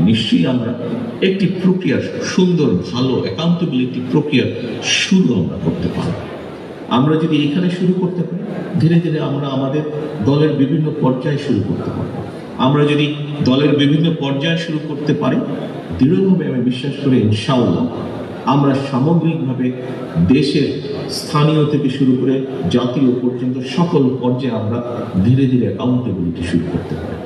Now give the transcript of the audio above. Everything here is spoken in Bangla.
নিশ্চয়ই আমরা একটি প্রক্রিয়া, সুন্দর ভালো অ্যাকাউন্টেবিলিটি প্রক্রিয়া শুরু আমরা করতে পারব। আমরা যদি এখানে শুরু করতে পারি, ধীরে ধীরে আমরা আমাদের দলের বিভিন্ন পর্যায়ে শুরু করতে পারব। আমরা যদি দলের বিভিন্ন পর্যায়ে শুরু করতে পারি, দৃঢ়ভাবে আমি বিশ্বাস করি ইনশাআল্লাহ আমরা সামগ্রিকভাবে দেশের স্থানীয় থেকে শুরু করে জাতীয় পর্যন্ত সকল পর্যায়ে আমরা ধীরে ধীরে অ্যাকাউন্টেবিলিটি শুরু করতে পারি।